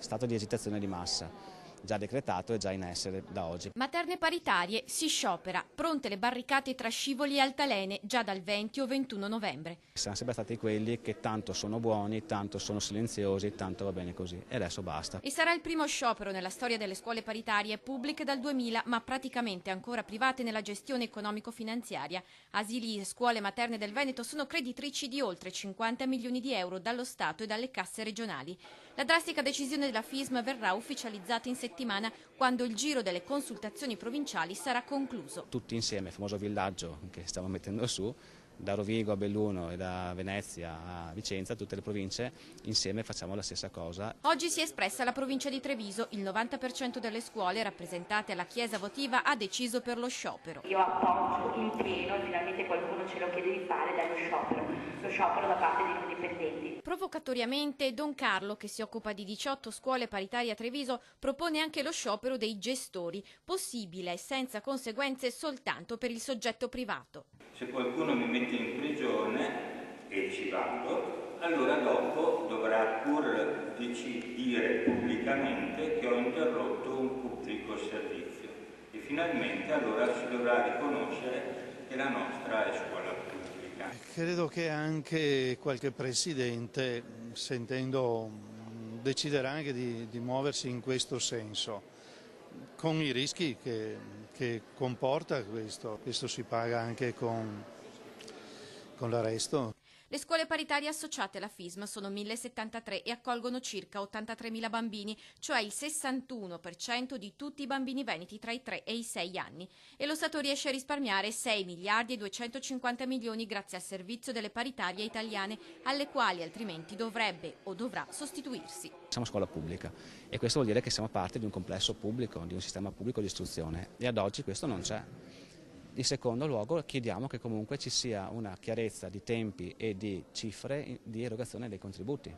stato di agitazione di massa, già decretato e già in essere da oggi. Materne paritarie si sciopera, pronte le barricate tra Scivoli e Altalene già dal 20 o 21 novembre. Siamo sempre stati quelli che tanto sono buoni, tanto sono silenziosi, tanto va bene così e adesso basta. E sarà il primo sciopero nella storia delle scuole paritarie pubbliche dal 2000, ma praticamente ancora private nella gestione economico-finanziaria. Asili e scuole materne del Veneto sono creditrici di oltre 50 milioni di euro dallo Stato e dalle casse regionali. La drastica decisione della FISM verrà ufficializzata in settimana, quando il giro delle consultazioni provinciali sarà concluso. Tutti insieme, il famoso villaggio che stiamo mettendo su, da Rovigo a Belluno e da Venezia a Vicenza, tutte le province, insieme facciamo la stessa cosa. Oggi si è espressa la provincia di Treviso. Il 90% delle scuole rappresentate alla chiesa votiva ha deciso per lo sciopero. Io appoggio in pieno, finalmente qualcuno ce lo chiede di fare, lo sciopero da parte degli indipendenti. Provocatoriamente Don Carlo, che si occupa di 18 scuole paritarie a Treviso, propone anche lo sciopero dei gestori, possibile e senza conseguenze soltanto per il soggetto privato. Se qualcuno mi mette in prigione e ci vado, allora dopo dovrà pur dire pubblicamente che ho interrotto un pubblico servizio e finalmente allora si dovrà riconoscere che la nostra è scuola pubblica. Credo che anche qualche presidente, sentendo, deciderà anche di muoversi in questo senso, con i rischi che comporta questo. Questo si paga anche con l'arresto. Le scuole paritarie associate alla FISM sono 1073 e accolgono circa 83.000 bambini, cioè il 61% di tutti i bambini veneti tra i 3 e i 6 anni. E lo Stato riesce a risparmiare 6 miliardi e 250 milioni grazie al servizio delle paritarie italiane, alle quali altrimenti dovrebbe o dovrà sostituirsi. Siamo scuola pubblica e questo vuol dire che siamo parte di un complesso pubblico, di un sistema pubblico di istruzione e ad oggi questo non c'è. In secondo luogo chiediamo che comunque ci sia una chiarezza di tempi e di cifre di erogazione dei contributi.